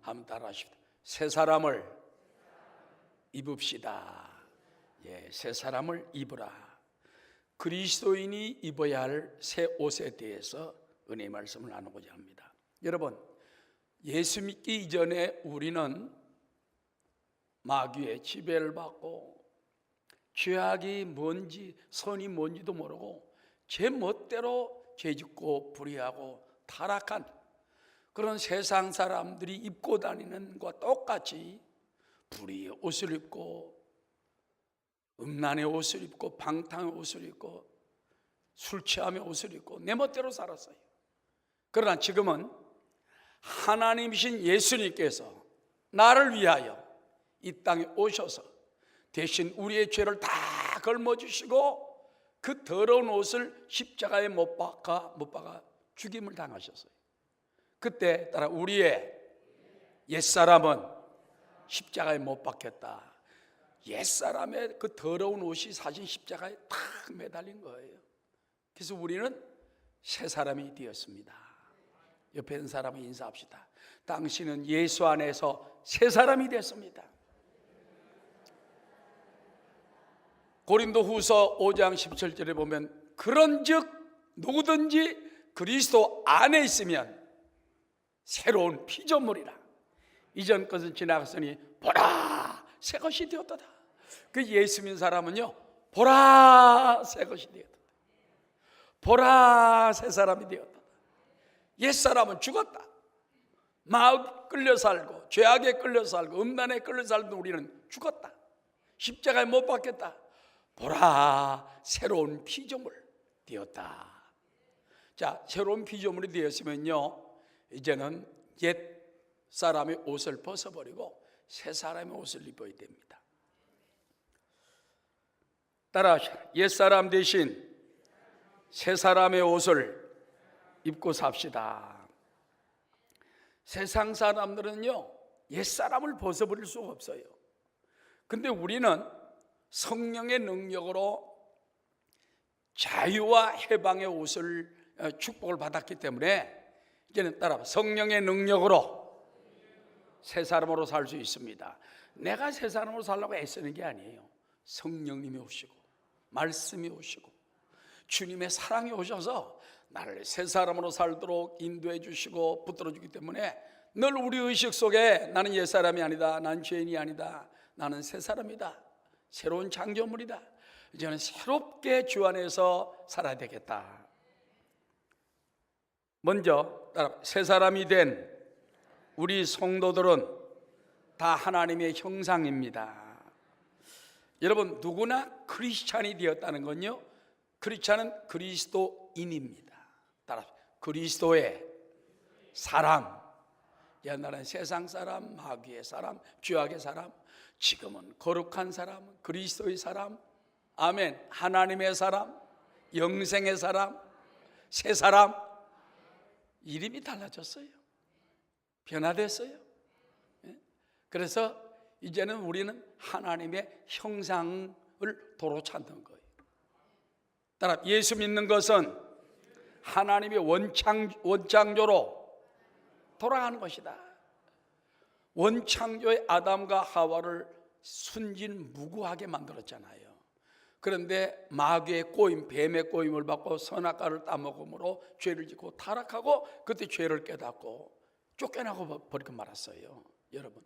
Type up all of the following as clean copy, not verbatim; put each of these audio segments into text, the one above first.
한번 따라하십시다. 새 사람을 입읍시다. 예, 새 사람을 입으라. 그리스도인이 입어야 할 새 옷에 대해서 은혜의 말씀을 나누고자 합니다. 여러분, 예수 믿기 이전에 우리는 마귀의 지배를 받고 죄악이 뭔지 선이 뭔지도 모르고 제 멋대로 죄짓고 불의하고 타락한 그런 세상 사람들이 입고 다니는 것과 똑같이 불의의 옷을 입고 음란의 옷을 입고 방탕의 옷을 입고 술 취함의 옷을 입고 내 멋대로 살았어요. 그러나 지금은 하나님이신 예수님께서 나를 위하여 이 땅에 오셔서 대신 우리의 죄를 다 걸머주시고 그 더러운 옷을 십자가에 못 박아 죽임을 당하셨어요. 그때 따라 우리의 옛사람은 십자가에 못 박혔다. 옛사람의 그 더러운 옷이 사진 십자가에 탁 매달린 거예요. 그래서 우리는 새 사람이 되었습니다. 옆에 있는 사람을 인사합시다. 당신은 예수 안에서 새 사람이 됐습니다. 고린도후서 5장 17절에 보면 그런즉 누구든지 그리스도 안에 있으면 새로운 피조물이라. 이전 것은 지나갔으니 보라 새 것이 되었다. 그 예수 믿는 사람은요, 보라 새 것이 되었다. 보라 새 사람이 되었다. 옛사람은 죽었다. 마음 끌려 살고 죄악에 끌려 살고 음란에 끌려 살던 우리는 죽었다. 십자가에 못 박혔다. 보라 새로운 피조물 되었다. 자, 새로운 피조물이 되었으면요, 이제는 옛 사람의 옷을 벗어버리고 새 사람의 옷을 입어야 됩니다. 따라하시라. 옛 사람 대신 새 사람의 옷을 입고 삽시다. 세상 사람들은요, 옛 사람을 벗어버릴 수가 없어요. 근데 우리는 성령의 능력으로 자유와 해방의 옷을 축복을 받았기 때문에 이제는 따라 성령의 능력으로 새 사람으로 살 수 있습니다. 내가 새 사람으로 살려고 애쓰는 게 아니에요. 성령님이 오시고 말씀이 오시고 주님의 사랑이 오셔서 나를 새 사람으로 살도록 인도해 주시고 붙들어 주기 때문에 늘 우리 의식 속에 나는 옛 사람이 아니다, 난 죄인이 아니다, 나는 새 사람이다, 새로운 창조물이다, 이제는 새롭게 주 안에서 살아야 되겠다. 먼저 새 사람이 된 우리 성도들은 다 하나님의 형상입니다. 여러분, 누구나 크리스찬이 되었다는 건요, 크리스찬은 그리스도인입니다. 따라 그리스도의 사람. 옛날엔 세상 사람, 마귀의 사람, 죄악의 사람, 지금은 거룩한 사람, 그리스도의 사람, 아멘, 하나님의 사람, 영생의 사람, 새 사람. 이름이 달라졌어요. 변화됐어요. 그래서 이제는 우리는 하나님의 형상을 도로 찾는 거예요. 따라 예수 믿는 것은 하나님의 원창조로 돌아가는 것이다. 원창조의 아담과 하와를 순진무구하게 만들었잖아요. 그런데 마귀의 꼬임, 뱀의 꼬임을 받고 선악과를 따먹음으로 죄를 짓고 타락하고 그때 죄를 깨닫고 쫓겨나고 버리고 말았어요. 여러분,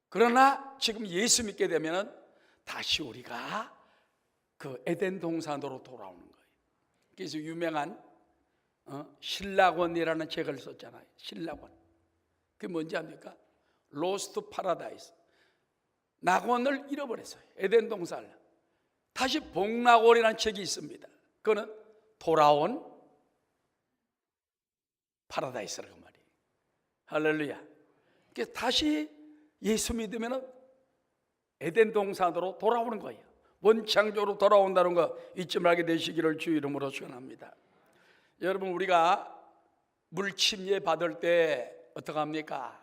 그러나 지금 예수 믿게 되면 다시 우리가 그 에덴 동산으로 돌아오는 거예요. 그래서 유명한 신라권이라는 책을 썼잖아요. 신라권. 그게 뭔지 압니까? 로스트 파라다이스. 낙원을 잃어버렸어요. 에덴 동산을. 다시 복락원이라는 책이 있습니다. 그거는 돌아온 파라다이스라고 말이에요. 할렐루야. 그래서 다시 예수 믿으면 에덴 동산으로 돌아오는 거예요. 원창조로 돌아온다는 거 잊지 말게 되시기를 주 이름으로 축원합니다. 여러분, 우리가 물 침례 받을 때 어떻게 합니까?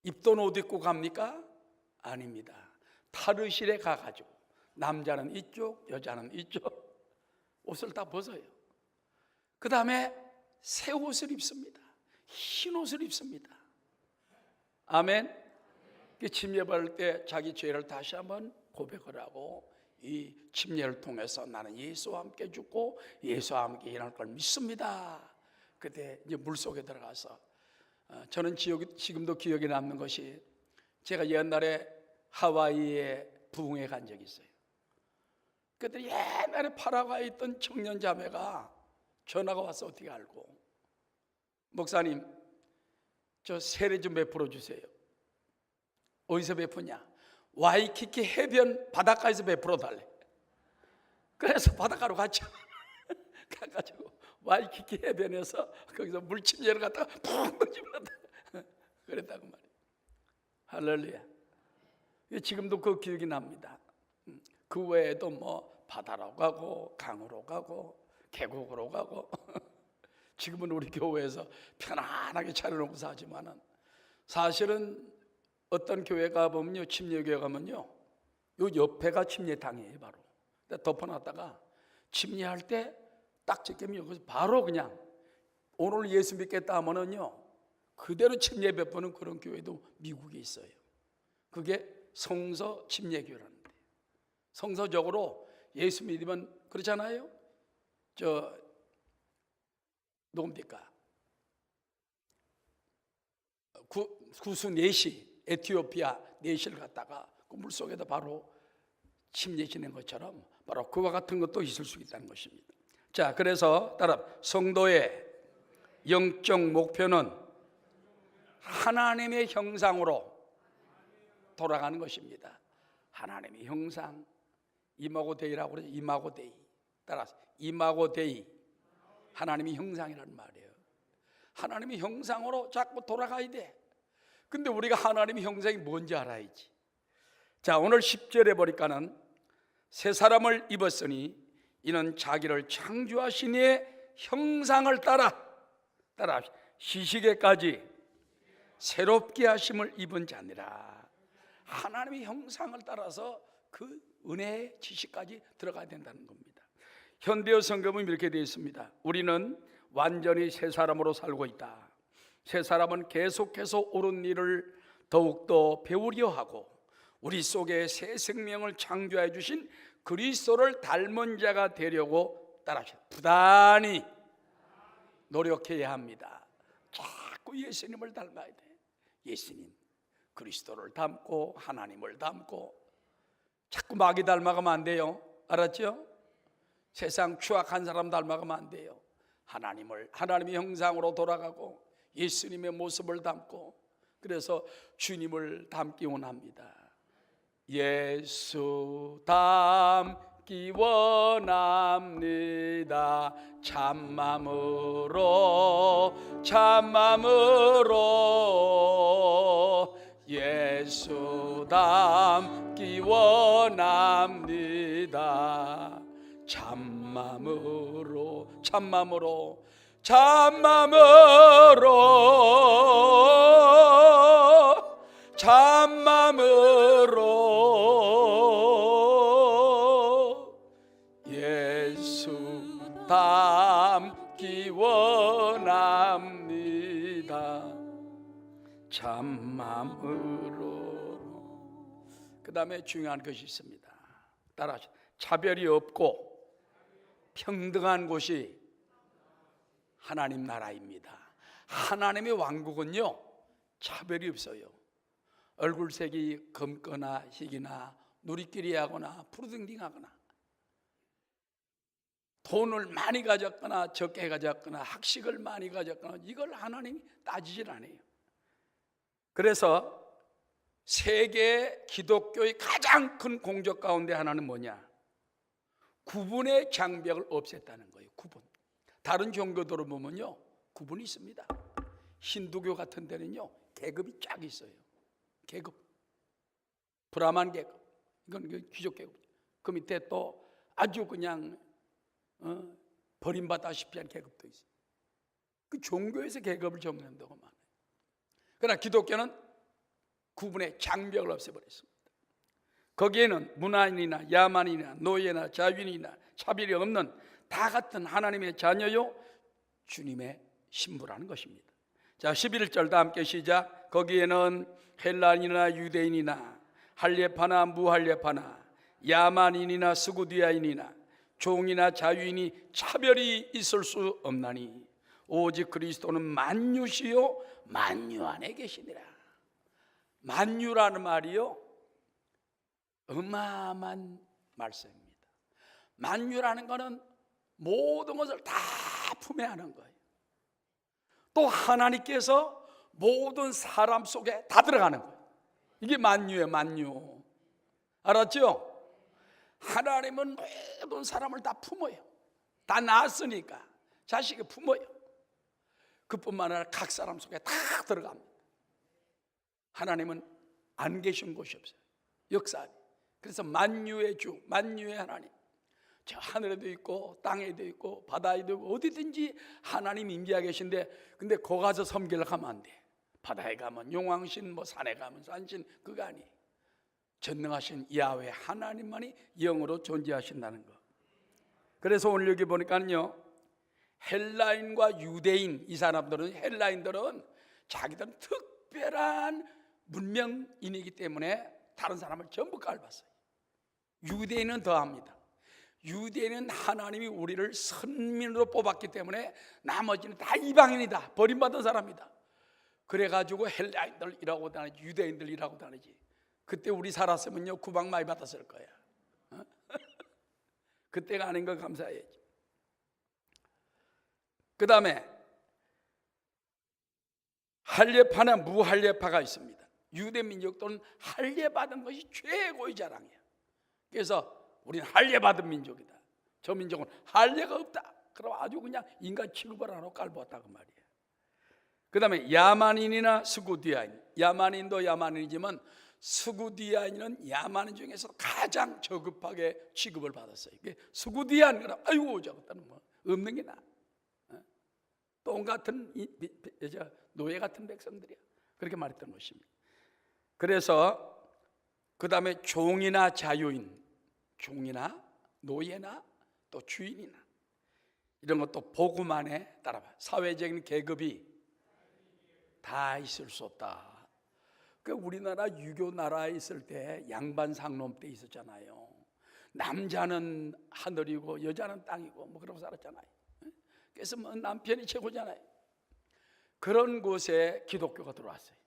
입던 옷 입고 갑니까? 아닙니다. 탈의실에 가가지고 남자는 이쪽, 여자는 이쪽 옷을 다 벗어요. 그 다음에 새 옷을 입습니다. 흰 옷을 입습니다. 아멘. 그 침례받을 때 자기 죄를 다시 한번 고백을 하고 이 침례를 통해서 나는 예수와 함께 죽고 예수와 함께 일어날 걸 믿습니다. 그때 이제 물속에 들어가서 저는 지금도 기억에 남는 것이 제가 옛날에 하와이에 부흥회 간 적이 있어요. 그때 옛날에 파라과이에 있던 청년 자매가 전화가 와서 어떻게 알고, 목사님 저 세례 좀 베풀어 주세요. 어디서 베푸냐? 와이키키 해변 바닷가에서 베풀어 달래. 그래서 바닷가로 갔죠. 가가지고 와이키키 해변에서 거기서 물침례를 갖다가 푹 던집니다. 그랬다고 말이에요. 할렐루야. 지금도 그 기억이 납니다. 그 외에도 뭐 바다로 가고 강으로 가고 계곡으로 가고 지금은 우리 교회에서 편안하게 차려놓고 사지만은 사실은 어떤 교회 가보면요, 침례교회 가면요, 요 옆에가 침례당이에요. 바로 덮어놨다가 침례할 때 딱 지키면 여기서 바로 그냥 오늘 예수 믿겠다 하면은요 그대로 침례 베푸는 그런 교회도 미국에 있어요. 그게 성서 침례교회라는데, 성서적으로 예수 믿으면 그렇잖아요. 저 누굽니까? 구수 네시, 에티오피아 네시를 갖다가 그 물속에다 바로 침례 지낸 것처럼 바로 그와 같은 것도 있을 수 있다는 것입니다. 자, 그래서 따라 성도의 영적 목표는 하나님의 형상으로 돌아가는 것입니다. 하나님의 형상, 이마고데이라고 그러죠. 이마고데이. 따라서 이마고데이, 하나님의 형상이라는 말이에요. 하나님의 형상으로 자꾸 돌아가야 돼. 근데 우리가 하나님의 형상이 뭔지 알아야지. 자, 오늘 10절에 보니까는 새 사람을 입었으니 이는 자기를 창조하신 이의 형상을 따라 시시게까지 새롭게 하심을 입은 자니라. 하나님의 형상을 따라서 그 은혜의 지식까지 들어가야 된다는 겁니다. 현대어 성경은 이렇게 되어 있습니다. 우리는 완전히 새 사람으로 살고 있다. 새 사람은 계속해서 옳은 일을 더욱더 배우려 하고 우리 속에 새 생명을 창조해 주신 그리스도를 닮은 자가 되려고 부단히 노력해야 합니다. 자꾸 예수님을 닮아야 돼. 예수님, 그리스도를 닮고 하나님을 닮고 자꾸 마귀 닮아가면 안 돼요. 알았죠? 세상 추악한 사람 닮아가면 안 돼요. 하나님의 형상으로 돌아가고 예수님의 모습을 닮고, 그래서 주님을 닮기 원합니다. 예수 닮기 원합니다. 참맘으로 예수 닮기 원합니다. 참맘으로 예수 닮기 원합니다. 참맘으로. 그 다음에 중요한 것이 있습니다. 따라하시죠. 차별이 없고 평등한 곳이 하나님 나라입니다. 하나님의 왕국은요 차별이 없어요. 얼굴색이 검거나 희기나 누리끼리 하거나 푸르딩딩하거나 돈을 많이 가졌거나 적게 가졌거나 학식을 많이 가졌거나 이걸 하나님이 따지질 않아요. 그래서 세계 기독교의 가장 큰 공적 가운데 하나는 뭐냐? 구분의 장벽을 없앴다는 거예요. 구분. 다른 종교들을 보면요 구분이 있습니다. 힌두교 같은 데는요 계급이 쫙 있어요. 계급, 브라만 계급, 이건 귀족 계급. 그 밑에 또 아주 그냥 버림받다시피 한 계급도 있어요. 그 종교에서 계급을 정한다고 말해요. 그러나 기독교는 구분의 장벽을 없애버렸습니다. 거기에는 문화인이나 야만이나 노예나 자유인이나 차별이 없는 다 같은 하나님의 자녀요 주님의 신부라는 것입니다. 자, 11절 다 함께 시작. 거기에는 헬라인이나 유대인이나 할례파나 무할례파나 야만인이나 스구디아인이나 종이나 자유인이 차별이 있을 수 없나니 오직 그리스도는 만유시요 만유 안에 계시니라. 만유라는 말이요 어마어마한 말씀입니다. 만유라는 것은 모든 것을 다 품에 안은 거예요. 또 하나님께서 모든 사람 속에 다 들어가는 거예요. 이게 만유예요. 만유. 알았죠? 하나님은 모든 사람을 다 품어요. 다 낳았으니까 자식이 품어요. 그뿐만 아니라 각 사람 속에 다 들어갑니다. 하나님은 안 계신 곳이 없어요. 역사. 그래서 만유의 주, 만유의 하나님. 저 하늘에도 있고 땅에도 있고 바다에도 있고 어디든지 하나님 임재하 계신데, 근데 거 가서 섬기려고 하면 안 돼. 바다에 가면 용왕신, 뭐 산에 가면 산신, 그거 아니. 전능하신 야훼 하나님만이 영으로 존재하신다는 거. 그래서 오늘 여기 보니까요, 헬라인과 유대인, 이 사람들은, 헬라인들은 자기들은 특별한 문명인이기 때문에 다른 사람을 전부 깔봤어요. 유대인은 더합니다. 유대인은 하나님이 우리를 선민으로 뽑았기 때문에 나머지는 다 이방인이다, 버림받은 사람이다. 그래가지고 헬라인들 일하고 다니지, 유대인들 일하고 다니지. 그때 우리 살았으면요 구박 많이 받았을 거야. 그때가 아닌 걸 감사해야지. 그 다음에 할례파나 무할례파가 있습니다. 유대 민족들은 할례받은 것이 최고의 자랑이야. 그래서 우리는 할례받은 민족이다. 저 민족은 할례가 없다. 그럼 아주 그냥 인간 취급을 안 하고 깔보았다 그 말이에요. 그 다음에 야만인이나 스구디아인. 야만인도 야만인이지만 스구디아인은 야만인 중에서 가장 저급하게 취급을 받았어요. 스구디아인 그럼 아이고 저것들은 뭐 없는 게 나. 똥 같은 노예 같은 백성들이야. 그렇게 말했던 것입니다. 그래서 그 다음에 종이나 자유인, 종이나 노예나 또 주인이나 이런 것도 복음 안에 따라봐. 사회적인 계급이 다 있을 수 없다. 그 우리나라 유교 나라에 있을 때 양반 상놈 때 있었잖아요. 남자는 하늘이고 여자는 땅이고 뭐 그러고 살았잖아요. 그래서 뭐 남편이 최고잖아요. 그런 곳에 기독교가 들어왔어요.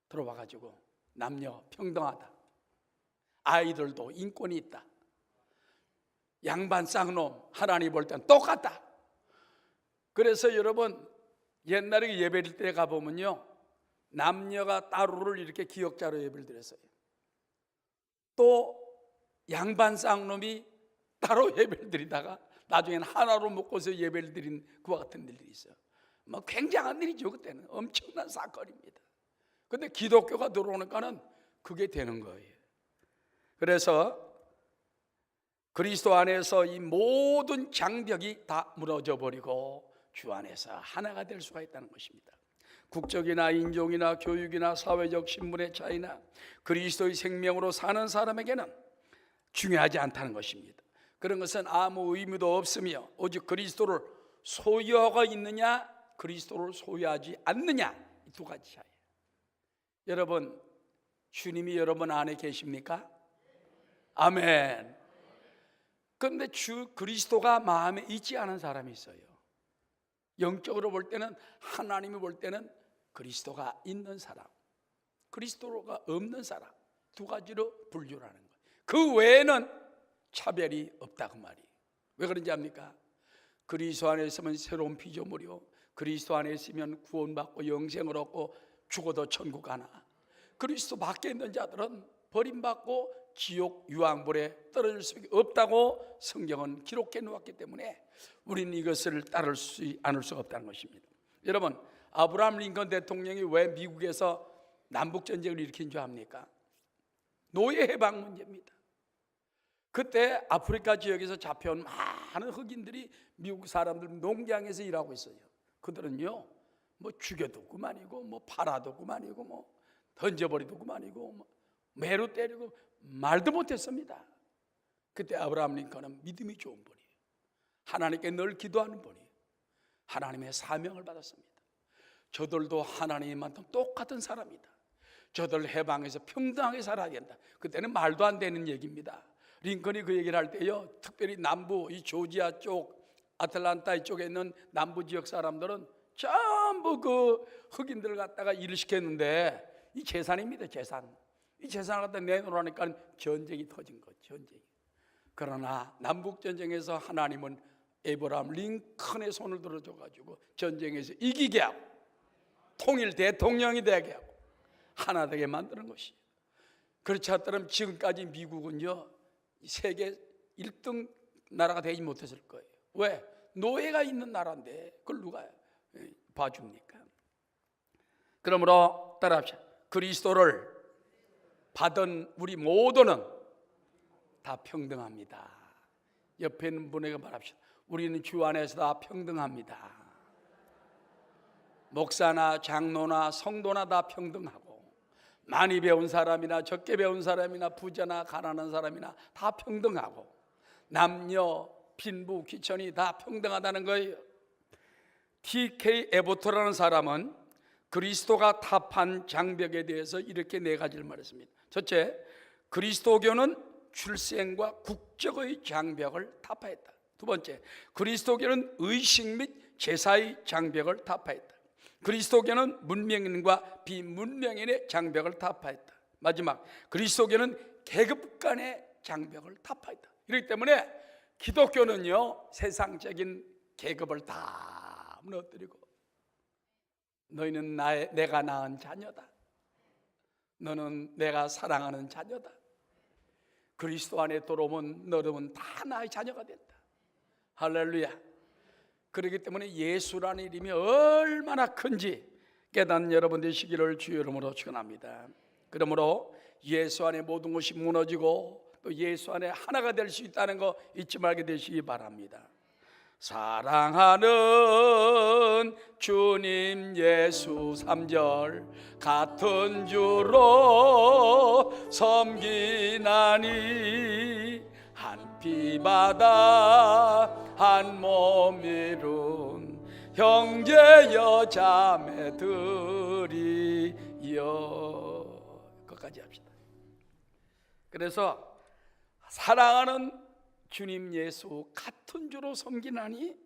들어와가지고 남녀 평등하다, 아이들도 인권이 있다, 양반 쌍놈 하나님 볼 땐 똑같다. 그래서 여러분 옛날에 예배를 때 가보면요 남녀가 따로를 이렇게 기역자로 예배를 드렸어요. 또 양반 쌍놈이 따로 예배를 드리다가 나중에는 하나로 묶어서 예배를 드린 그와 같은 일들이 있어요. 뭐 굉장한 일이죠. 그때는 엄청난 사건입니다. 근데 기독교가 들어오니까는 그게 되는 거예요. 그래서 그리스도 안에서 이 모든 장벽이 다 무너져 버리고 주 안에서 하나가 될 수가 있다는 것입니다. 국적이나 인종이나 교육이나 사회적 신분의 차이나 그리스도의 생명으로 사는 사람에게는 중요하지 않다는 것입니다. 그런 것은 아무 의미도 없으며 오직 그리스도를 소유하고 있느냐 그리스도를 소유하지 않느냐, 이 두 가지 차이예요. 여러분 주님이 여러분 안에 계십니까? 아멘. 그런데 주 그리스도가 마음에 있지 않은 사람이 있어요. 영적으로 볼 때는, 하나님이 볼 때는 그리스도가 있는 사람, 그리스도가 없는 사람, 두 가지로 분류를 하는 거예요. 그 외에는 차별이 없다 그 말이에요. 왜 그런지 압니까? 그리스도 안에 있으면 새로운 피조물이요, 그리스도 안에 있으면 구원받고 영생을 얻고 죽어도 천국 가나, 그리스도 밖에 있는 자들은 버림받고 지옥 유황불에 떨어질 수밖에 없다고 성경은 기록해 놓았기 때문에 우리는 이것을 따를 수 않을 수가 없다는 것입니다. 여러분 아브라함 링컨 대통령이 왜 미국에서 남북전쟁을 일으킨 줄 압니까? 노예 해방 문제입니다. 그때 아프리카 지역에서 잡혀온 많은 흑인들이 미국 사람들 농장에서 일하고 있어요. 그들은요 뭐 죽여도 그만이고 뭐 팔아도 그만이고 뭐 던져버리도 그만이고 뭐 매로 때리고 말도 못했습니다. 그때 아브라함 링컨은 믿음이 좋은 분이에요. 하나님께 늘 기도하는 분이에요. 하나님의 사명을 받았습니다. 저들도 하나님만큼 똑같은 사람이다. 저들 해방해서 평등하게 살아야 된다. 그때는 말도 안 되는 얘기입니다. 링컨이 그 얘기를 할 때요, 특별히 남부 이 조지아 쪽, 아틀란타 이쪽에 있는 남부 지역 사람들은 전부 그 흑인들을 갖다가 일을 시켰는데, 이 재산입니다. 재산. 이 재산을 갖다 내놓으라니까 전쟁이 터진 거죠. 전쟁이. 그러나 남북 전쟁에서 하나님은 에이브라함 링컨의 손을 들어줘 가지고 전쟁에서 이기게 하고 통일 대통령이 되게 하고 하나 되게 만드는 것이에요. 그렇지 않다면 지금까지 미국은요, 세계 1등 나라가 되지 못했을 거예요. 왜? 노예가 있는 나라인데 그걸 누가 봐줍니까? 그러므로 따라합시다. 그리스도를 받은 우리 모두는 다 평등합니다. 옆에 있는 분에게 말합시다. 우리는 주 안에서 다 평등합니다. 목사나 장로나 성도나 다 평등하고, 많이 배운 사람이나 적게 배운 사람이나 부자나 가난한 사람이나 다 평등하고, 남녀 빈부 귀천이 다 평등하다는 거예요. T.K. 에보트라는 사람은 그리스도가 타판 장벽에 대해서 이렇게 네 가지를 말했습니다. 첫째, 그리스도교는 출생과 국적의 장벽을 타파했다. 두 번째, 그리스도교는 의식 및 제사의 장벽을 타파했다. 그리스도교는 문명인과 비문명인의 장벽을 타파했다. 마지막, 그리스도교는 계급 간의 장벽을 타파했다. 이렇기 때문에 기독교는요, 세상적인 계급을 다 무너뜨리고, 너희는 내가 낳은 자녀다. 너는 내가 사랑하는 자녀다. 그리스도 안에 들어오면 너는 다 나의 자녀가 된다. 할렐루야. 그렇기 때문에 예수라는 이름이 얼마나 큰지 깨닫는 여러분 되시기를 주의 이름으로 축원합니다. 그러므로 예수 안에 모든 것이 무너지고 또 예수 안에 하나가 될 수 있다는 거 잊지 말게 되시기 바랍니다. 사랑하는 주님 예수 3절 같은 주로 섬기나니 한 피바다 한 몸 이룬 형제여 자매들이여. 끝까지 합시다. 그래서 사랑하는 주님 예수 같은 주로 섬기나니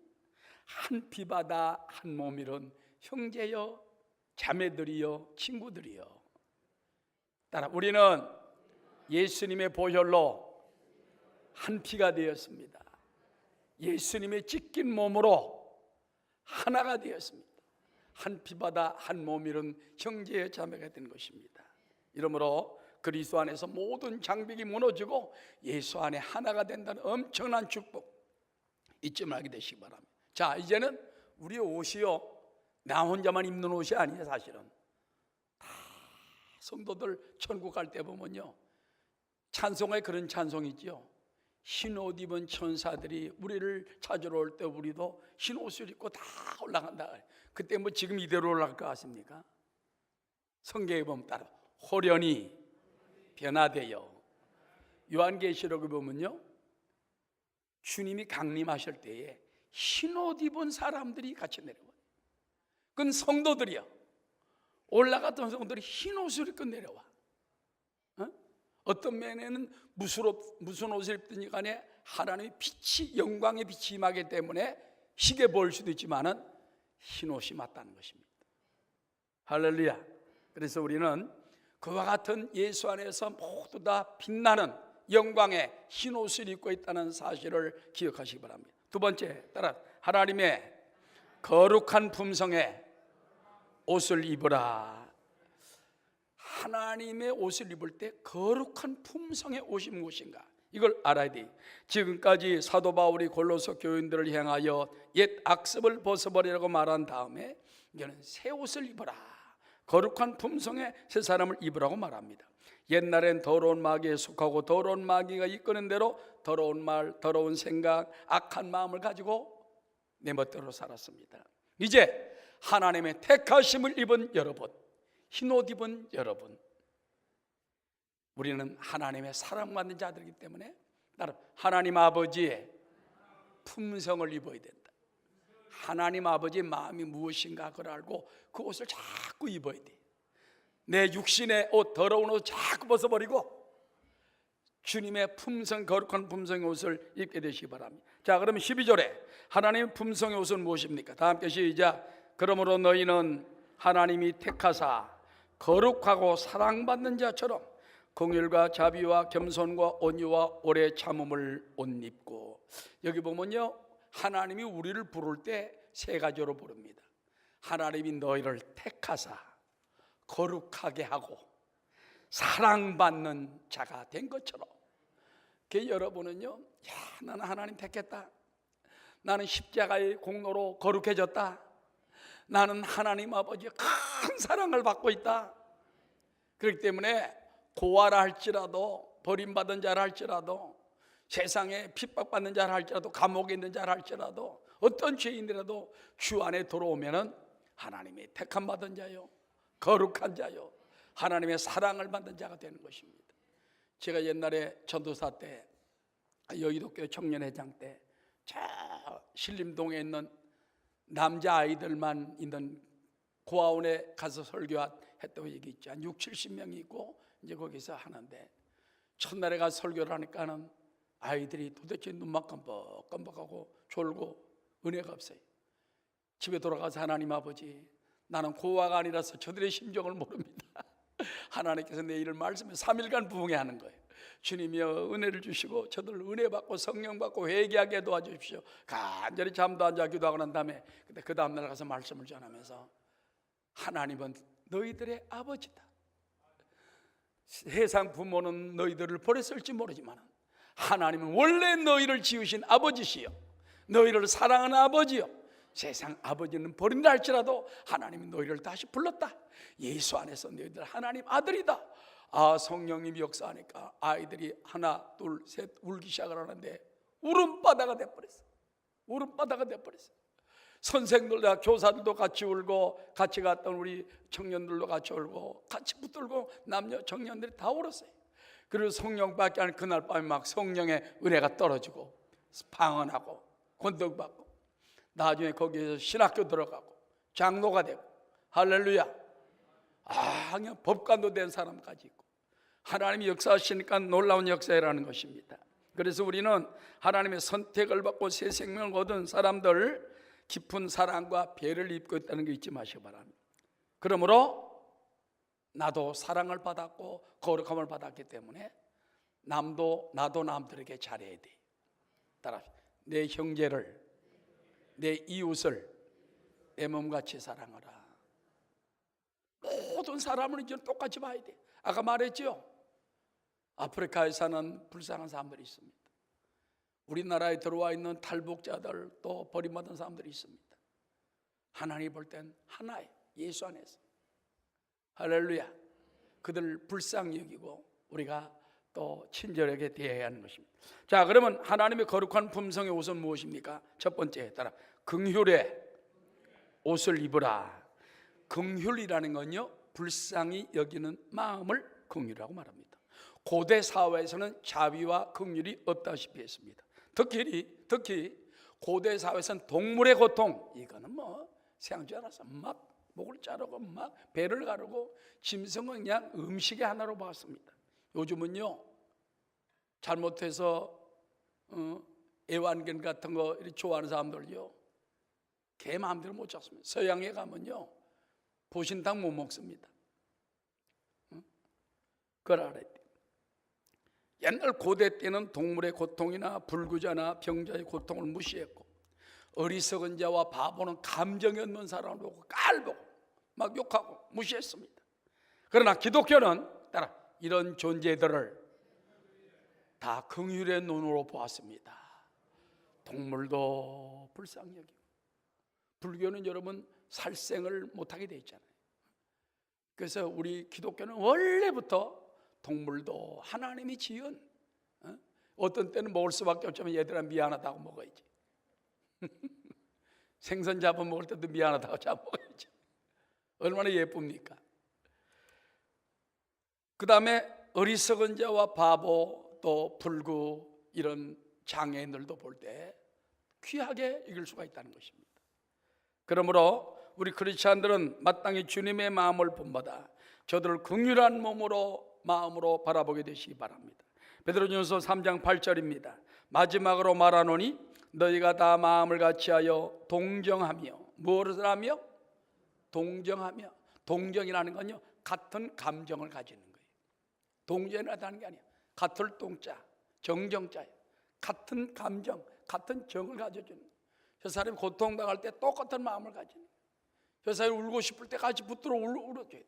한 피바다 한 몸 이룬 형제여 자매들이여 친구들이여. 따라 우리는 예수님의 보혈로 한 피가 되었습니다. 예수님의 찢긴 몸으로 하나가 되었습니다. 한 피바다 한 몸 이룬 형제의 자매가 된 것입니다. 이러므로 그리스도 안에서 모든 장벽이 무너지고 예수 안에 하나가 된다는 엄청난 축복 잊지 말게 되시기 바랍니다. 자, 이제는 우리 옷이요, 나 혼자만 입는 옷이 아니에요. 사실은 다 성도들 천국 갈 때 보면요, 찬송에 그런 찬송이 있죠. 흰 옷 입은 천사들이 우리를 찾으러 올 때 우리도 흰 옷을 입고 다 올라간다. 그때 뭐 지금 이대로 올라갈 것 같습니까? 성경에 보면 따로 호련히 변화되어. 요한계시록에 보면요, 주님이 강림하실 때에 흰옷 입은 사람들이 같이 내려와요. 그건 성도들이요. 올라갔던 성도들이 흰옷을 입고 내려와. 어떤 면에는 무슨 옷을 입든지 간에 하나님의 빛이, 영광의 빛이 임하기 때문에 희게 보일 수도 있지만은 흰옷이 맞다는 것입니다. 할렐루야. 그래서 우리는 그와 같은 예수 안에서 모두 다 빛나는 영광의 흰 옷을 입고 있다는 사실을 기억하시기 바랍니다. 두 번째, 따라 하나님의 거룩한 품성의 옷을 입으라. 하나님의 옷을 입을 때 거룩한 품성의 옷이 무엇인가, 이걸 알아야 돼요. 지금까지 사도 바울이 골로새 교인들을 향하여 옛 악습을 벗어버리라고 말한 다음에 이제는 새 옷을 입어라, 거룩한 품성의 새 사람을 입으라고 말합니다. 옛날엔 더러운 마귀에 속하고 더러운 마귀가 이끄는 대로 더러운 말, 더러운 생각, 악한 마음을 가지고 내 멋대로 살았습니다. 이제 하나님의 택하심을 입은 여러분, 흰옷 입은 여러분, 우리는 하나님의 사랑받는 자들이기 때문에 하나님 아버지의 품성을 입어야 된다. 하나님 아버지의 마음이 무엇인가 그걸 알고 그 옷을 자꾸 입어야 돼. 내 육신의 옷, 더러운 옷 자꾸 벗어버리고 주님의 품성, 거룩한 품성의 옷을 입게 되시기 바랍니다. 자, 그러면 12절에 하나님의 품성의 옷은 무엇입니까? 다 함께 시작. 그러므로 너희는 하나님이 택하사 거룩하고 사랑받는 자처럼 긍휼과 자비와 겸손과 온유와 오래 참음을 옷 입고. 여기 보면요, 하나님이 우리를 부를 때 세 가지로 부릅니다. 하나님이 너희를 택하사 거룩하게 하고 사랑받는 자가 된 것처럼. 그 여러분은요, 야, 나는 하나님 택했다, 나는 십자가의 공로로 거룩해졌다, 나는 하나님 아버지의 큰 사랑을 받고 있다. 그렇기 때문에 고아라 할지라도, 버림받은 자라 할지라도, 세상에 핍박받는 자라 할지라도, 감옥에 있는 자라 할지라도, 어떤 죄인이라도 주 안에 들어오면은 하나님의 택함 받은 자요, 거룩한 자요, 하나님의 사랑을 받는 자가 되는 것입니다. 제가 옛날에 전도사 때, 여의도교회 청년회장 때, 저 신림동에 있는 남자 아이들만 있는 고아원에 가서 설교했다고 얘기했죠. 한 6, 70명이 있고 이제 거기서 하는데, 첫날에 가서 설교를 하니까는 아이들이 도대체 눈만 깜빡깜빡하고 졸고 은혜가 없어요. 집에 돌아가서 하나님 아버지, 나는 고아가 아니라서 저들의 심정을 모릅니다. 하나님께서 내 일을 말씀해 3일간 부흥회하는 거예요. 주님이여 은혜를 주시고 저들 은혜 받고 성령 받고 회개하게 도와주십시오. 간절히 잠도 안 자고 기도하고 난 다음에 그 다음날 가서 말씀을 전하면서, 하나님은 너희들의 아버지다. 세상 부모는 너희들을 버렸을지 모르지만 하나님은 원래 너희를 지으신 아버지시여, 너희를 사랑하는 아버지여, 세상 아버지는 버린다 할지라도 하나님이 너희를 다시 불렀다. 예수 안에서 너희들 하나님 아들이다. 아, 성령님이 역사하니까 아이들이 하나 둘 셋 울기 시작을 하는데 울음바다가 돼버렸어. 울음바다가 돼버렸어. 선생들과 교사들도 같이 울고, 같이 갔던 우리 청년들도 같이 울고, 같이 붙들고 남녀 청년들이 다 울었어요. 그리고 성령밖에 안, 그날 밤에 막 성령의 은혜가 떨어지고 방언하고 권능받고, 나중에 거기에서 신학교 들어가고 장로가 되고, 할렐루야. 아, 그냥 법관도 된 사람까지 있고, 하나님이 역사하시니까 놀라운 역사라는 것입니다. 그래서 우리는 하나님의 선택을 받고 새 생명을 얻은 사람들, 깊은 사랑과 배를 입고 있다는 거 잊지 마시기 바랍니다. 그러므로 나도 사랑을 받았고 거룩함을 받았기 때문에 나도 남들에게 잘해야 돼. 따라, 내 형제를, 내 이웃을 내 몸같이 사랑하라. 모든 사람을 이제 똑같이 봐야 돼. 아까 말했죠, 아프리카에 사는 불쌍한 사람들이 있습니다. 우리나라에 들어와 있는 탈북자들, 또 버림받은 사람들이 있습니다. 하나님이 볼 땐 하나예요. 예수 안에서. 할렐루야. 그들 불쌍히 여기고 우리가 또 친절하게 대해야 하는 것입니다. 자, 그러면 하나님의 거룩한 품성의 옷은 무엇입니까? 첫 번째, 따라 긍휼의 옷을 입으라. 긍휼이라는 건요, 불쌍히 여기는 마음을 긍휼이라고 말합니다. 고대 사회에서는 자비와 긍휼이 없다시피 했습니다. 특히 고대 사회에서는 동물의 고통, 이거는 뭐 생각지 않아서 막 목을 자르고 막 배를 가르고 짐승은 그냥 음식의 하나로 봤습니다. 요즘은요, 잘못해서 애완견 같은 거 이렇게 좋아하는 사람들요, 개 마음대로 못 잡습니다. 서양에 가면요, 보신탕 못 먹습니다. 그걸 알아야 돼. 옛날 고대 때는 동물의 고통이나 불구자나 병자의 고통을 무시했고, 어리석은 자와 바보는 감정이 없는 사람을 보고 깔보고 막 욕하고 무시했습니다. 그러나 기독교는 따라 이런 존재들을 다 긍휼의 눈으로 보았습니다. 동물도 불쌍히 여기고, 불교는 여러분 살생을 못하게 돼 있잖아요. 그래서 우리 기독교는 원래부터 동물도 하나님이 지은, 어떤 때는 먹을 수밖에 없지만 얘들아 미안하다고 먹어야지. 생선 잡아 먹을 때도 미안하다고 잡아 먹어야지. 얼마나 예쁩니까? 그 다음에 어리석은 자와 바보, 또 불구, 이런 장애인들도 볼 때 귀하게 여길 수가 있다는 것입니다. 그러므로 우리 크리스찬들은 마땅히 주님의 마음을 본받아 저들을 긍휼한 마음으로 바라보게 되시기 바랍니다. 베드로전서 3장 8절입니다. 마지막으로 말하노니 너희가 다 마음을 같이하여 동정하며 무엇을 하며? 동정하며. 동정이라는 건요, 같은 감정을 가지는 거예요. 동정이라는 게 아니에요. 같을 동자, 정정자예요. 같은 감정, 같은 정을 가져주는 거예요. 저 사람이 고통당할 때 똑같은 마음을 가지는 거예요. 저 사람이 울고 싶을 때 같이 붙들어 울어줘야 돼요.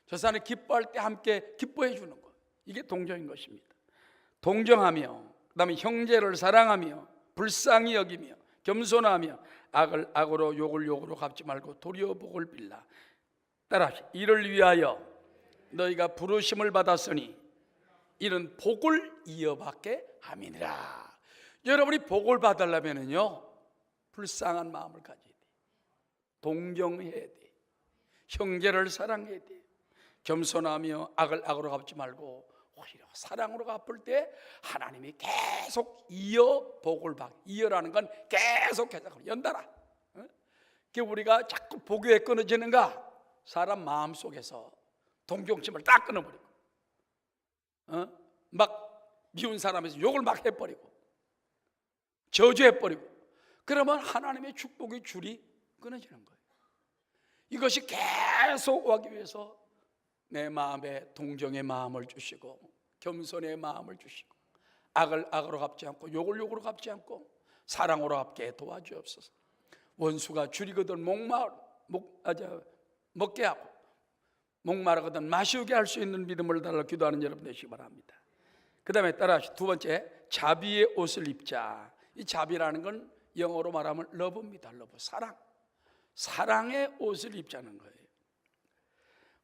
저 사람이 기뻐할 때 함께 기뻐해 주는 것, 이게 동정인 것입니다. 동정하며, 그 다음에 형제를 사랑하며 불쌍히 여기며 겸손하며 악을 악으로 욕을 욕으로 갚지 말고 도리어 복을 빌라. 따라하시. 이를 위하여 너희가 부르심을 받았으니 이는 복을 이어받게 함이니라. 여러분이 복을 받으려면요, 불쌍한 마음을 가져야 돼. 동정해야 돼. 형제를 사랑해야 돼. 겸손하며 악을 악으로 갚지 말고 오히려 사랑으로 갚을 때 하나님이 계속 이어 복을 받. 이어라는 건 계속해서 연달아. 우리가 자꾸 복이 왜 끊어지는가? 사람 마음 속에서 동정심을 딱 끊어버리고, 막 미운 사람에서 욕을 막 해버리고 저주해버리고, 그러면 하나님의 축복의 줄이 끊어지는 거예요. 이것이 계속 오기 위해서 내 마음에 동정의 마음을 주시고 겸손의 마음을 주시고 악을 악으로 갚지 않고 욕을 욕으로 갚지 않고 사랑으로 갚게 도와주옵소서. 원수가 줄이거든 먹게 하고 목마르거든 마시게 할 수 있는 믿음을 달라 기도하는 여러분 되시기 바랍니다. 그 다음에 따라하시. 두 번째, 자비의 옷을 입자. 이 자비라는 건 영어로 말하면 러브입니다. 러브, 사랑. 사랑의 옷을 입자는 거예요.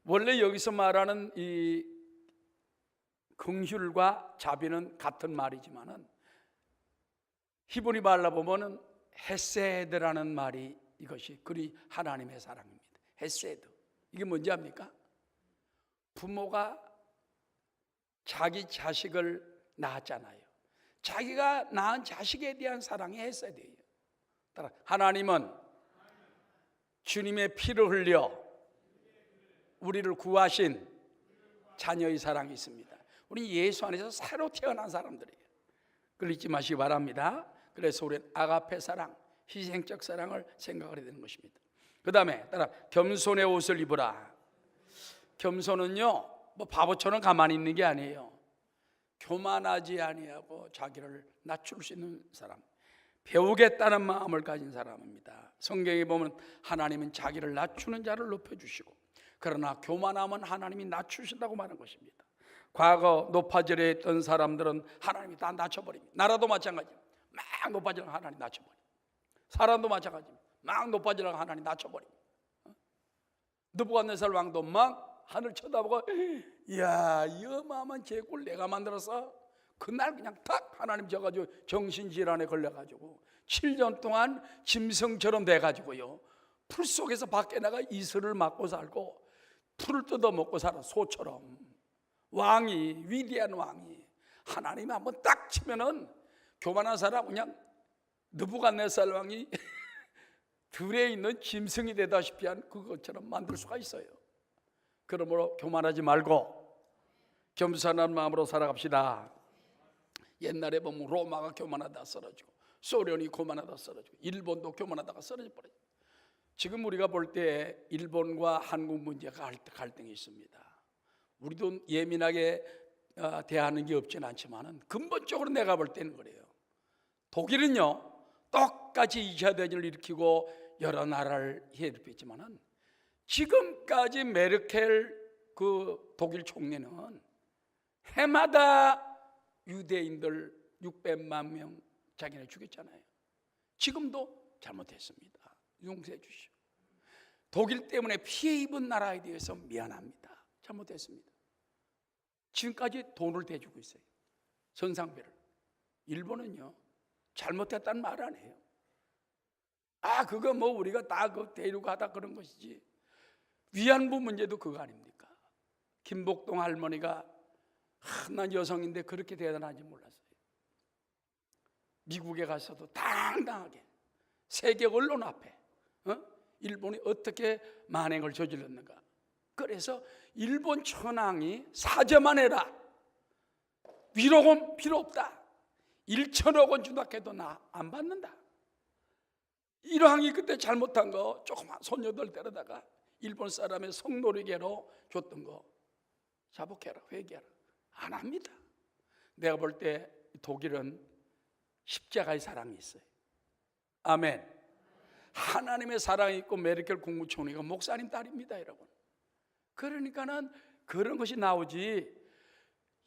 원래 여기서 말하는 이 긍휼과 자비는 같은 말이지만은 히브리 말로 보면은 헤세드라는 말이, 이것이 그리 하나님의 사랑입니다. 헤세드. 이게 뭔지 압니까? 부모가 자기 자식을 낳았잖아요. 자기가 낳은 자식에 대한 사랑이 헤세드예요. 따라 하나님은 주님의 피를 흘려 우리를 구하신 자녀의 사랑이 있습니다. 우리 예수 안에서 새로 태어난 사람들이에요. 그걸 잊지 마시기 바랍니다. 그래서 우리는 아가페 사랑, 희생적 사랑을 생각하게 되는 것입니다. 그 다음에 따라 겸손의 옷을 입으라. 겸손은요, 뭐 바보처럼 가만히 있는 게 아니에요. 교만하지 아니하고 자기를 낮출 수 있는 사람, 배우겠다는 마음을 가진 사람입니다. 성경에 보면 하나님은 자기를 낮추는 자를 높여주시고, 그러나 교만하면 하나님이 낮추신다고 말하는 것입니다. 과거 높아지려 했던 사람들은 하나님이 다 낮춰버립니다. 나라도 마찬가지입니다. 막 높아지려고 하나님 낮춰버립니다. 사람도 마찬가지입니다. 막 높아지려고 하나님 낮춰버립니다. 느부갓네살 왕도 막 하늘 쳐다보고, 이야, 이 어마어마한 제국을 내가 만들어서 그날 그냥 탁 하나님 져가지고 정신질환에 걸려가지고 7년 동안 짐승처럼 돼가지고요, 풀 속에서 밖에 나가 이슬을 맞고 살고 풀을 뜯어먹고 살아. 소처럼. 왕이, 위대한 왕이 하나님이 한번 딱 치면은 교만한 사람, 그냥 느부갓네살 왕이 들에 있는 짐승이 되다시피 한 그것처럼 만들 수가 있어요. 그러므로 교만하지 말고 겸손한 마음으로 살아갑시다. 옛날에 보면 로마가 교만하다 쓰러지고, 소련이 교만하다 쓰러지고, 일본도 교만하다가 쓰러져 버려요. 지금 우리가 볼 때 일본과 한국 문제가 갈등이 있습니다. 우리도 예민하게 대하는 게 없진 않지만 근본적으로 내가 볼 때는 그래요. 독일은요, 똑같이 2차 대전을 일으키고 여러 나라를 해롭혔지만 지금까지 메르켈 그 독일 총리는 해마다 유대인들 600만 명 자기네 죽였잖아요. 지금도 잘못했습니다. 용서해 주시오. 독일 때문에 피해 입은 나라에 대해서 미안합니다. 잘못했습니다. 지금까지 돈을 대주고 있어요. 선상배를. 일본은요, 잘못했다는 말 안 해요. 그거 뭐 우리가 다 그 대륙하다 그런 것이지, 위안부 문제도 그거 아닙니까? 김복동 할머니가 난 여성인데 그렇게 대단한지 몰랐어요. 미국에 가서도 당당하게 세계 언론 앞에 일본이 어떻게 만행을 저질렀는가. 그래서 일본 천황이 사죄만 해라, 위로금 필요 없다, 1천억 원 준다 해도 나 안 받는다. 일왕이 그때 잘못한 거 조그만 소녀들 데려다가 일본 사람의 성노리개로 줬던 거 자복해라, 회개하라. 안 합니다. 내가 볼 때 독일은 십자가의 사랑이 있어요. 아멘. 하나님의 사랑이 있고 메르켈 국무총리가 목사님 딸입니다, 여러분. 그러니까는 그런 것이 나오지.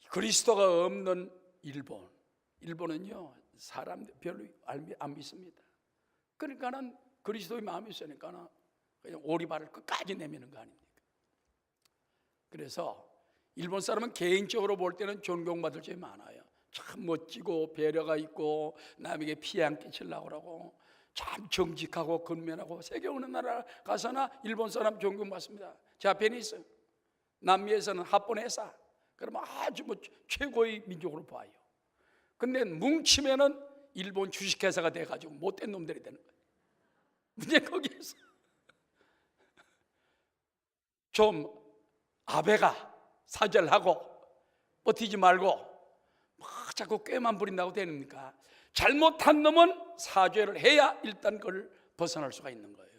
그리스도가 없는 일본은요 사람들 별로 안 믿습니다. 그러니까는 그리스도의 마음이 있으니까는 그냥 오리발을 끝까지 내미는 거 아닙니까? 그래서 일본 사람은 개인적으로 볼 때는 존경받을 점이 많아요. 참 멋지고 배려가 있고 남에게 피해 안 끼치려고 그러고 참 정직하고 근면하고 세계 어느 나라 가서나 일본 사람 존경받습니다. 자, 베니스 남미에서는 하포네사, 그러면 아주 최고의 민족으로 봐요. 근데 뭉치면은 일본 주식회사가 돼가지고 못된 놈들이 되는 거예요. 문제는 거기에서 좀 아베가 사죄를 하고 버티지 말고 막 자꾸 꾀만 부린다고 됩니까? 잘못한 놈은 사죄를 해야 일단 그걸 벗어날 수가 있는 거예요.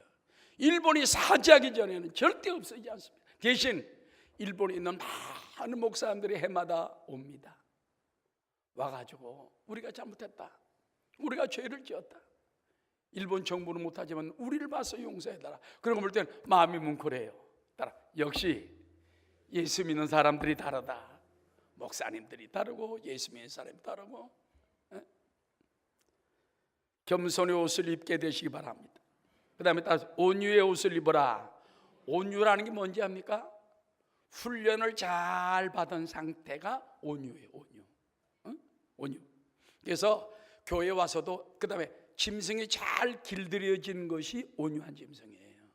일본이 사죄하기 전에는 절대 없어지지 않습니다. 대신 일본에 있는 많은 목사님들이 해마다 옵니다. 와가지고 우리가 잘못했다, 우리가 죄를 지었다, 일본 정부는 못하지만 우리를 봐서 용서해달라. 그런 거 볼 때는 마음이 뭉클해요. 따라 역시 예수 믿는 사람들이 다르다. 목사님들이 다르고 예수 믿는 사람이 다르고. 겸손의 옷을 입게 되시기 바랍니다. 그 다음에 온유의 옷을 입어라. 온유라는 게 뭔지 압니까? 훈련을 잘 받은 상태가 온유예요. 온유. 그래서 교회 와서도 그 다음에 짐승이 잘 길들여진 것이 온유한 짐승이에요.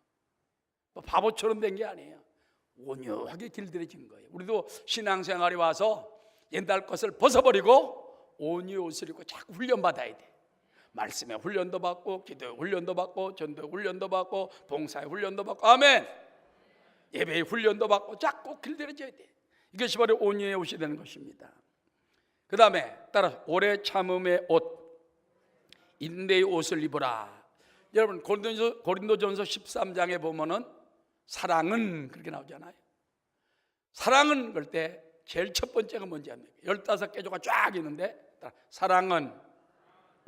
바보처럼 된 게 아니에요. 온유하게 길들여진 거예요. 우리도 신앙생활에 와서 옛날 것을 벗어버리고 온유의 옷을 입고 자꾸 훈련받아야 돼. 말씀에 훈련도 받고, 기도에 훈련도 받고, 전도에 훈련도 받고, 봉사에 훈련도 받고, 아멘. 예배에 훈련도 받고 자꾸 길들여져야 돼. 이것이 바로 온유의 옷이 되는 것입니다. 그 다음에 따라 오래 참음의 옷, 인내의 옷을 입으라. 여러분 고린도전서 13장에 보면은 사랑은 그렇게 나오잖아요. 사랑은 그럴 때 제일 첫 번째가 뭔지 압니까? 15개조가 쫙 있는데 사랑은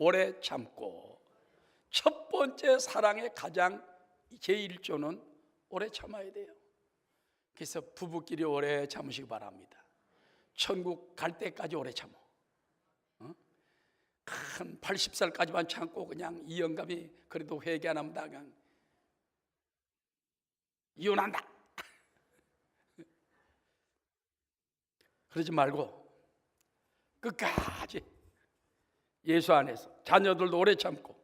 오래 참고, 첫 번째 사랑의 가장 제1조는 오래 참아야 돼요. 그래서 부부끼리 오래 참으시기 바랍니다. 천국 갈 때까지 오래 참어. 한 80살까지만 참고 그냥 이 영감이 그래도 회개 안 하면 그냥 이혼한다. 그러지 말고 끝까지 예수 안에서 자녀들도 오래 참고,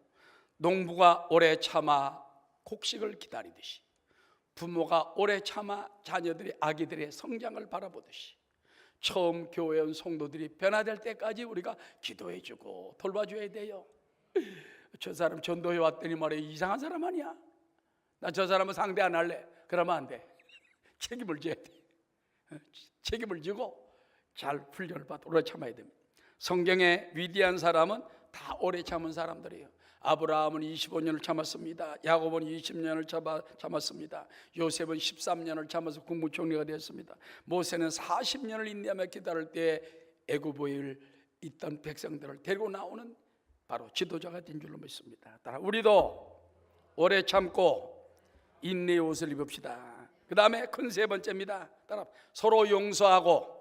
농부가 오래 참아 곡식을 기다리듯이 부모가 오래 참아 자녀들이 아기들의 성장을 바라보듯이 처음 교회 온 성도들이 변화될 때까지 우리가 기도해주고 돌봐줘야 돼요. 저 사람 전도해 왔더니 말이야 이상한 사람 아니야, 나 저 사람은 상대 안 할래. 그러면 안 돼. 책임을 져야 돼. 책임을 지고 잘 훈련을 받고 오래 참아야 됩니다. 성경의 위대한 사람은 다 오래 참은 사람들이에요. 아브라함은 25년을 참았습니다. 야곱은 20년을 참았습니다. 요셉은 13년을 참아서 국무총리가 되었습니다. 모세는 40년을 인내하며 기다릴 때 애굽에 있던 백성들을 데리고 나오는 바로 지도자가 된 줄로 믿습니다. 따라 우리도 오래 참고 인내의 옷을 입읍시다. 그 다음에 큰 세 번째입니다. 따라 서로 용서하고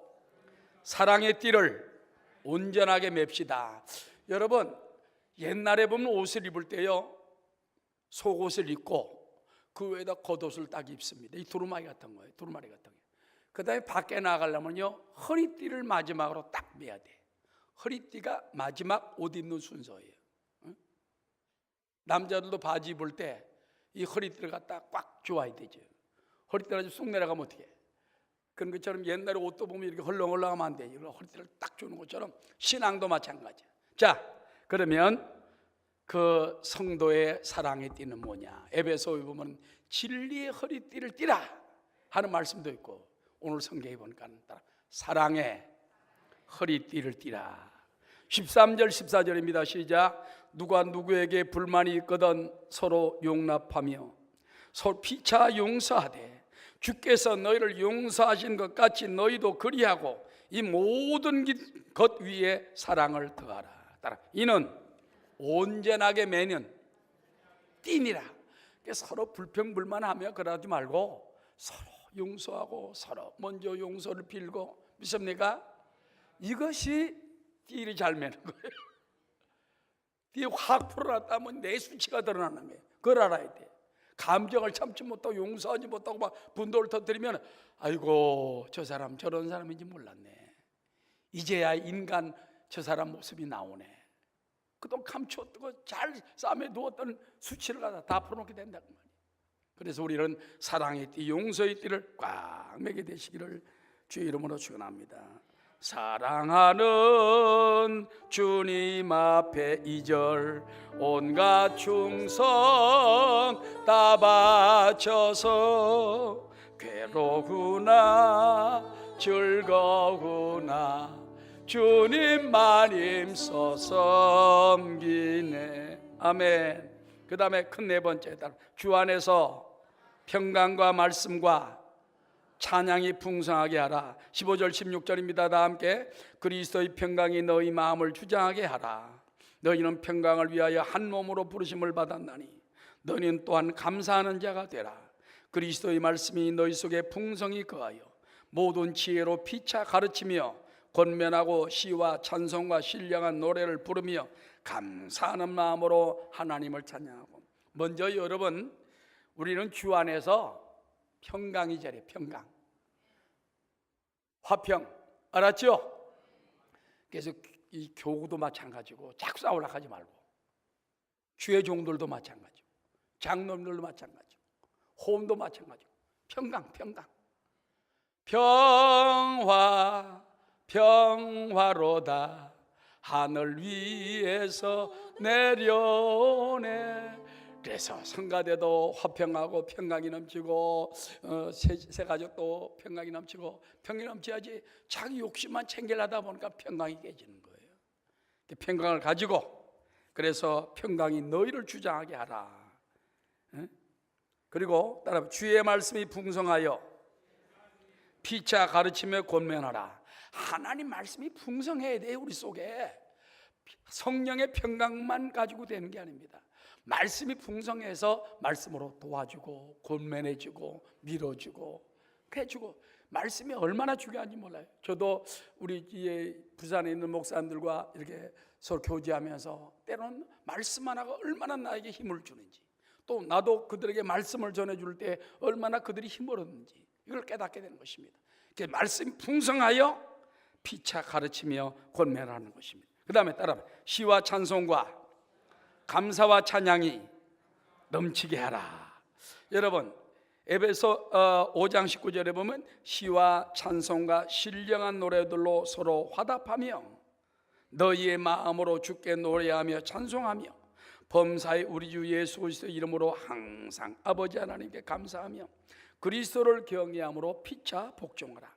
사랑의 띠를 온전하게 맵시다. 여러분 옛날에 보면 옷을 입을 때요 속옷을 입고 그 위에다 겉옷을 딱 입습니다. 이 두루마기 같은 거예요. 두루마리 같은 거. 그 다음에 밖에 나가려면요 허리띠를 마지막으로 딱 매야 돼. 허리띠가 마지막 옷 입는 순서예요. 남자들도 바지 입을 때 이 허리띠를 갖다 꽉 조아야 되죠. 허리띠가 좀 쑥 내려가면 어떻게 해? 그런 것처럼 옛날에 옷도 보면 이렇게 헐렁헐렁하면 안 돼. 이걸 허리띠를 딱 조는 것처럼 신앙도 마찬가지야. 자, 그러면 그 성도의 사랑의 띠는 뭐냐? 에베소에 보면 진리의 허리띠를 띠라 하는 말씀도 있고, 오늘 성경에 보니까 사랑의 허리띠를 띠라. 13절 14절입니다. 시작. 누가 누구에게 불만이 있거든 서로 용납하며 서로 피차 용서하되 주께서 너희를 용서하신 것 같이 너희도 그리하고 이 모든 것 위에 사랑을 더하라. 따라 이는 온전하게 매는 띠니라. 서로 불평불만하며 그러지 말고 서로 용서하고 서로 먼저 용서를 빌고, 믿습니까? 이것이 띠를 잘 매는 거예요. 띠 확 풀어놨다면 내 수치가 드러나는 거예요. 그걸 알아야 돼. 감정을 참지 못하고 용서하지 못하고 막 분노를 터뜨리면 아이고 저 사람 저런 사람인지 몰랐네. 이제야 인간 저 사람 모습이 나오네. 그동안 감추었고 잘 싸매 두었던 수치를 갖다 다 풀어놓게 된다고 말이에요. 그래서 우리는 사랑의 띠, 용서의 띠를 꽉 매게 되시기를 주의 이름으로 축원합니다. 사랑하는 주님 앞에 2절 온갖 충성 다 바쳐서 괴로구나 즐거구나 주님만 힘써 섬기네. 아멘. 그 다음에 큰 네 번째, 주 안에서 평강과 말씀과 찬양이 풍성하게 하라. 15절 16절입니다. 다 함께. 그리스도의 평강이 너희 마음을 주장하게 하라. 너희는 평강을 위하여 한 몸으로 부르심을 받았나니 너희는 또한 감사하는 자가 되라. 그리스도의 말씀이 너희 속에 풍성히 거하여 모든 지혜로 피차 가르치며 권면하고 시와 찬송과 신령한 노래를 부르며 감사하는 마음으로 하나님을 찬양하고. 먼저 여러분, 우리는 주 안에서 평강이 자리에 평강, 화평, 알았죠? 그래서 이 교구도 마찬가지고 자꾸 싸우려고 하지 말고, 주의 종들도 마찬가지고 장로님들도 마찬가지고 호흡도 마찬가지고 평강, 평화로다 하늘 위에서 내려오네. 그래서 성가대도 화평하고 평강이 넘치고 새 가족도 평강이 넘치고 평강이 넘쳐야지 자기 욕심만 챙기려다 보니까 평강이 깨지는 거예요. 평강을 가지고, 그래서 평강이 너희를 주장하게 하라. 그리고 따라 주의 말씀이 풍성하여 피차 가르치며 권면하라. 하나님 말씀이 풍성해야 돼요. 우리 속에 성령의 평강만 가지고 되는 게 아닙니다. 말씀이 풍성해서 말씀으로 도와주고 권면해주고 밀어주고 해주고. 말씀이 얼마나 중요한지 몰라요. 저도 우리 부산에 있는 목사님들과 이렇게 서로 교제하면서 때로는 말씀 하나가 얼마나 나에게 힘을 주는지, 또 나도 그들에게 말씀을 전해줄 때 얼마나 그들이 힘을 얻는지 이걸 깨닫게 되는 것입니다. 말씀이 풍성하여 피차 가르치며 권면하는 것입니다. 그 다음에 따라 시와 찬송과 감사와 찬양이 넘치게 하라. 여러분, 에베소 5장 19절에 보면 시와 찬송과 신령한 노래들로 서로 화답하며 너희의 마음으로 주께 노래하며 찬송하며 범사의 우리 주 예수 그리스도 이름으로 항상 아버지 하나님께 감사하며 그리스도를 경외함으로 피차 복종하라.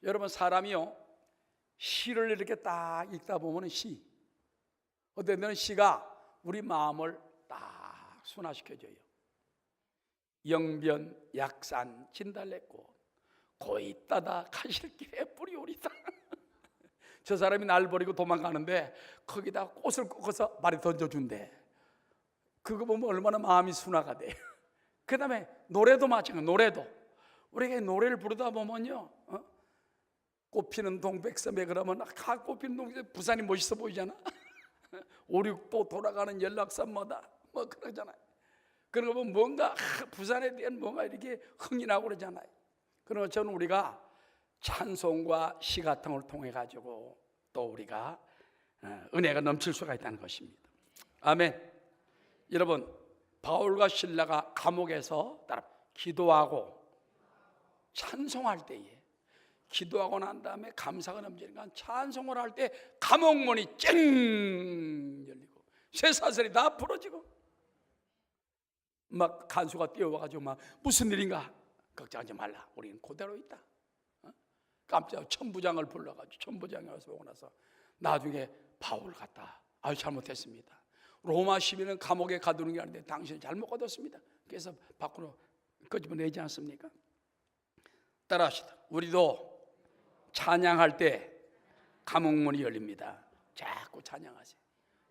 여러분, 사람이요 시를 이렇게 딱 읽다 보면 어떤 때는 시가 우리 마음을 딱 순화시켜줘요. 영변 약산 진달래꽃 고이 따다 가실길에 뿌리오리다. 저 사람이 날 버리고 도망가는데 거기다 꽃을 꺾어서 말에 던져준대. 그거 보면 얼마나 마음이 순화가 돼. 그 다음에 노래도 마찬가지. 노래도 우리가 노래를 부르다 보면요, 꽃피는 동백섬에 그러면 꽃피는 동백섬 부산이 멋있어 보이잖아. 5,6도 돌아가는 연락선마다 뭐 그러잖아요. 그러면 뭔가 부산에 대한 뭔가 이렇게 흥이 나고 그러잖아요. 그러면 저는 우리가 찬송과 시 같은 걸 통해 가지고 또 우리가 은혜가 넘칠 수가 있다는 것입니다. 아멘. 여러분, 바울과 실라가 감옥에서 기도하고 찬송할 때에, 기도하고 난 다음에 감사가 넘치니까 찬송을 할 때 감옥문이 쨍 열리고 쇠사슬이 다 부러지고 막 간수가 뛰어와가지고 막 무슨 일인가? 걱정하지 말라, 우리는 그대로 있다. 깜짝 천부장을 불러가지고 천부장이 와서 오고 나서 나중에 바울 갔다. 아유, 잘못했습니다. 로마 시민은 감옥에 가두는 게 아닌데 당신은 잘못 가뒀습니다. 그래서 밖으로 끄집어내지 않습니까? 따라하시다. 우리도 찬양할 때 감옥문이 열립니다. 자꾸 찬양하세요.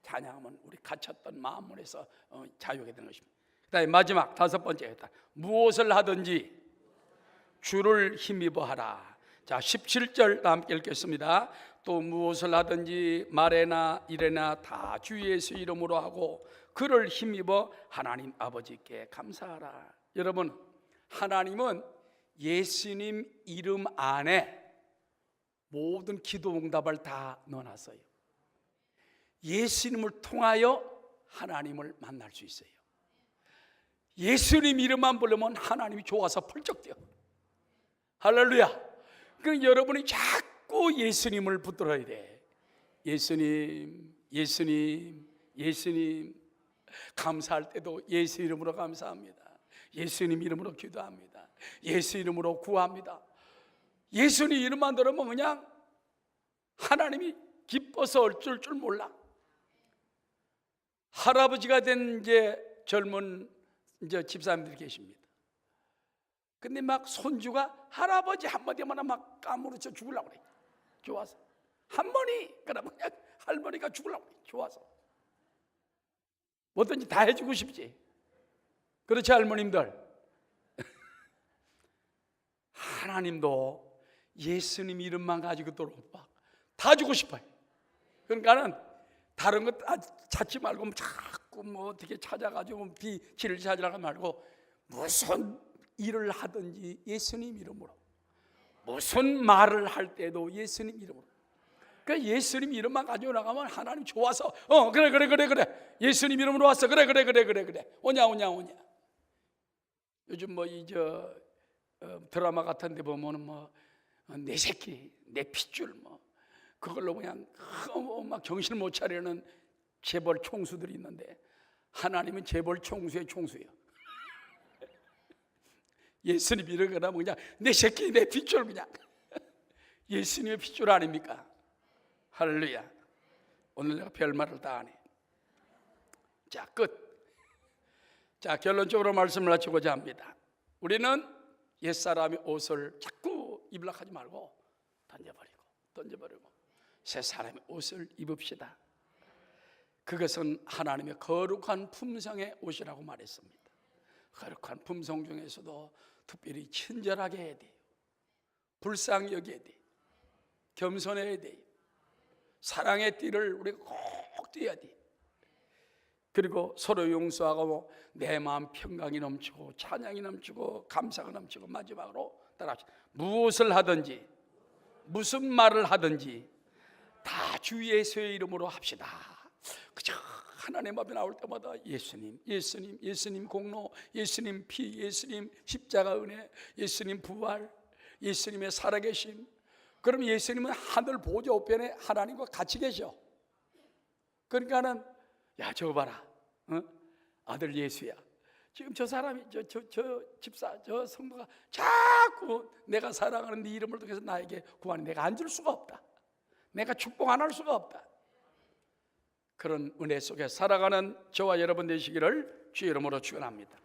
찬양하면 우리 갇혔던 마음문에서 자유하게 되는 것입니다. 그다음에 마지막 다섯 번째, 무엇을 하든지 주를 힘입어 하라. 자, 17절 다 함께 읽겠습니다. 또 무엇을 하든지 말에나 일에나 다 주 예수 이름으로 하고 그를 힘입어 하나님 아버지께 감사하라. 여러분, 하나님은 예수님 이름 안에 모든 기도 응답을 다 넣어놨어요. 예수님을 통하여 하나님을 만날 수 있어요. 예수님 이름만 부르면 하나님이 좋아서 펄쩍 뛰어. 할렐루야. 그럼 여러분이 자꾸 예수님을 붙들어야 돼. 예수님, 예수님, 예수님. 감사할 때도 예수 이름으로 감사합니다. 예수님 이름으로 기도합니다. 예수 이름으로 구합니다. 예수님 이름만 들으면 그냥 하나님이 기뻐서 어쩔 줄 몰라. 할아버지가 된 이제 젊은 집사님들이 계십니다. 근데 막 손주가 할아버지 한마디만 막 까무러쳐 죽으려고 그래. 좋아서. 할머니, 그러면 그냥 할머니가 죽으려고 그래. 좋아서. 뭐든지 다 해주고 싶지. 그렇지, 할머님들. 하나님도 예수님 이름만 가지고도 다 주고 싶어요. 그러니까는 다른 것 찾지 말고 자꾸 뭐 어떻게 찾아가지고 길을 찾으라고 말고 무슨 일을 하든지 예수님 이름으로, 무슨 말을 할 때도 예수님 이름으로. 그러니까 예수님 이름만 가지고 나가면 하나님 좋아서 그래 예수님 이름으로 왔어. 그래 오냐. 요즘 뭐 드라마 같은 데 보면은 뭐 내 새끼, 내 핏줄 뭐 그걸로 그냥 막 정신을 못 차리는 재벌 총수들이 있는데 하나님은 재벌 총수의 총수예요. 예수님 이러거나 그냥 내 새끼, 내 핏줄 그냥 예수님의 핏줄 아닙니까? 할렐루야. 오늘 내가 별말을 다 하네. 자, 끝. 자, 결론적으로 말씀을 마치고자 합니다. 우리는 옛사람의 옷을 자꾸 입으려고 하지 말고 던져버리고 새 사람의 옷을 입읍시다. 그것은 하나님의 거룩한 품성의 옷이라고 말했습니다. 거룩한 품성 중에서도 특별히 친절하게 해야 돼요. 불쌍히 여겨야 돼요. 겸손해야 돼요. 사랑의 띠를 우리가 꼭 띄어야 돼요. 그리고 서로 용서하고 내 마음 평강이 넘치고 찬양이 넘치고 감사가 넘치고 마지막으로 따라합시다. 무엇을 하든지 무슨 말을 하든지 다 주 예수의 이름으로 합시다. 그저 하나님 앞에 나올 때마다 예수님 공로, 예수님 피, 예수님 십자가 은혜, 예수님 부활, 예수님의 살아계심. 그럼 예수님은 하늘 보좌 우편에 하나님과 같이 계셔. 그러니까는 야, 저거 봐라, 아들 예수야. 지금 저 사람이 저 집사, 저 성도가 자꾸 내가 사랑하는 네 이름을 통해서 나에게 구하니 내가 안 줄 수가 없다. 내가 축복 안 할 수가 없다. 그런 은혜 속에 살아가는 저와 여러분 되시기를 주의 이름으로 축원합니다.